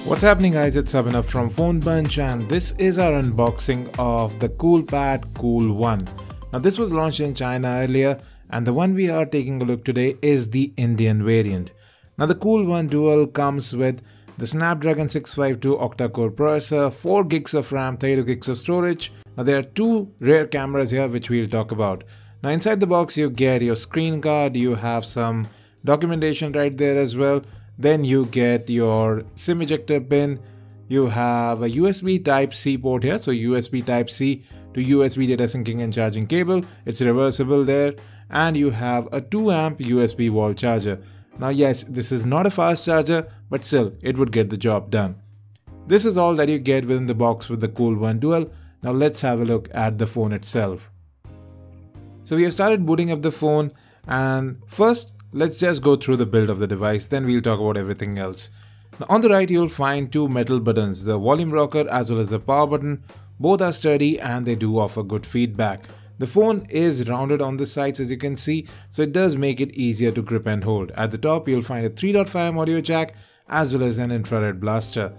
What's happening guys, it's Abhinav from PhoneBunch and this is our unboxing of the Coolpad Cool 1. Now this was launched in China earlier and the one we are taking a look today is the Indian variant. Now the Cool 1 Dual comes with the Snapdragon 652 octa-core processor, 4 gigs of RAM, 32 gigs of storage. Now there are two rear cameras here which we'll talk about. Now inside the box you get your screen card, you have some documentation right there as well. Then you get your SIM ejector pin, you have a USB Type-C port here, so USB Type-C to USB data syncing and charging cable, it's reversible there, and you have a 2 amp USB wall charger. Now yes, this is not a fast charger, but still it would get the job done. This is all that you get within the box with the Cool 1 Dual. Now let's have a look at the phone itself. So we have started booting up the phone and first let's just go through the build of the device, then we'll talk about everything else. Now on the right you'll find two metal buttons, the volume rocker as well as the power button. Both are sturdy and they do offer good feedback. The phone is rounded on the sides as you can see, so it does make it easier to grip and hold. At the top you'll find a 3.5 audio jack as well as an infrared blaster.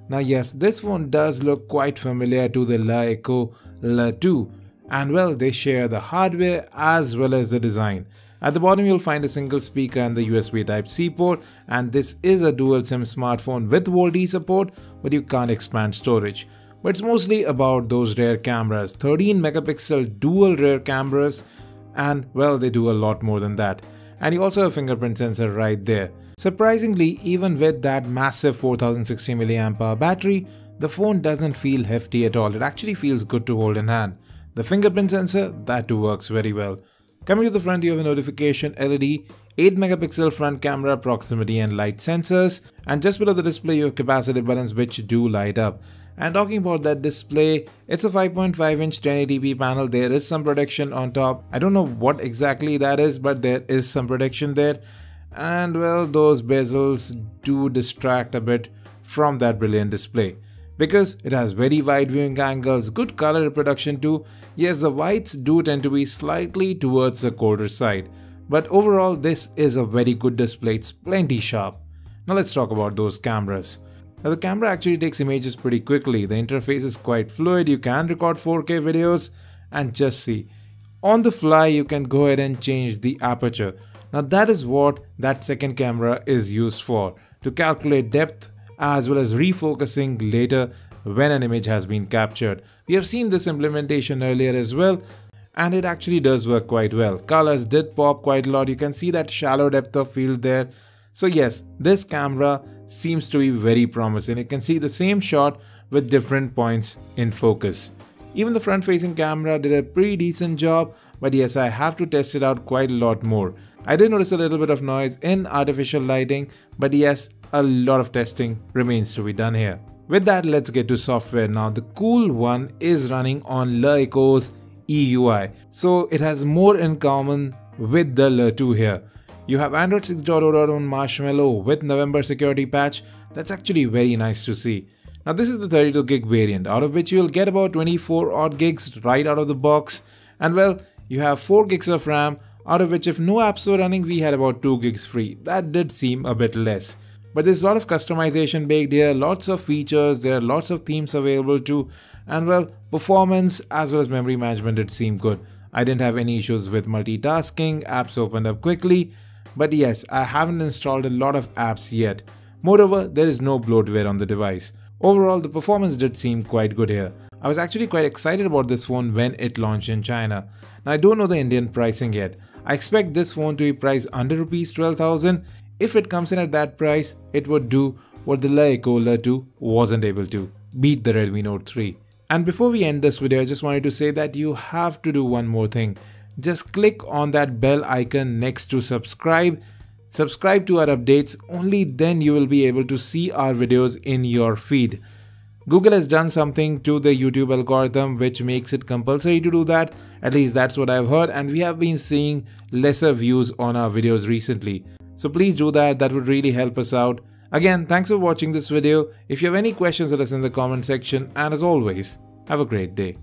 Now yes, this phone does look quite familiar to the LeEco Le2 and well, they share the hardware as well as the design. At the bottom you'll find a single speaker and the USB Type-C port, and this is a dual SIM smartphone with VoLTE support, but you can't expand storage. But it's mostly about those rear cameras, 13 megapixel dual rear cameras, and well, they do a lot more than that. And you also have a fingerprint sensor right there. Surprisingly, even with that massive 4060 mAh battery, the phone doesn't feel hefty at all. It actually feels good to hold in hand. The fingerprint sensor, that too works very well. Coming to the front, you have a notification LED, 8 megapixel front camera, proximity and light sensors, and just below the display you have capacitive buttons which do light up. And talking about that display, it's a 5.5 inch 1080p panel. There is some protection on top. I don't know what exactly that is, but there is some protection there. And well, those bezels do distract a bit from that brilliant display, because it has very wide viewing angles, good color reproduction too. Yes, the whites do tend to be slightly towards the colder side, but overall this is a very good display, it's plenty sharp. Now let's talk about those cameras. Now the camera actually takes images pretty quickly, the interface is quite fluid, you can record 4K videos and just see. On the fly you can go ahead and change the aperture. Now that is what that second camera is used for, to calculate depth as well as refocusing later when an image has been captured. We have seen this implementation earlier as well and it actually does work quite well. Colors did pop quite a lot, you can see that shallow depth of field there. So yes, this camera seems to be very promising. You can see the same shot with different points in focus. Even the front facing camera did a pretty decent job, but yes, I have to test it out quite a lot more. I did notice a little bit of noise in artificial lighting, but yes, a lot of testing remains to be done here. With that, let's get to software now. The Cool 1 is running on LeEco's EUI, so it has more in common with the Le2 here. You have Android 6.0 on Marshmallow with November security patch. That's actually very nice to see. Now this is the 32 gig variant, out of which you'll get about 24 odd gigs right out of the box. And well, you have 4 gigs of RAM, out of which if no apps were running, we had about 2 gigs free. That did seem a bit less. But there's a lot of customization baked here, lots of features, there are lots of themes available too, and well, performance as well as memory management did seem good. I didn't have any issues with multitasking, apps opened up quickly, but yes, I haven't installed a lot of apps yet. Moreover, there is no bloatware on the device. Overall, the performance did seem quite good here. I was actually quite excited about this phone when it launched in China. Now I don't know the Indian pricing yet. I expect this phone to be priced under Rs 12,000. If it comes in at that price, it would do what the LeEco Le2 wasn't able to, beat the Redmi Note 3. And before we end this video, I just wanted to say that you have to do one more thing. Just click on that bell icon next to subscribe. Subscribe to our updates, only then you will be able to see our videos in your feed. Google has done something to the YouTube algorithm which makes it compulsory to do that, at least that's what I've heard, and we have been seeing lesser views on our videos recently. So please do that, that would really help us out. Again, thanks for watching this video. If you have any questions, let us in the comment section, and as always, have a great day.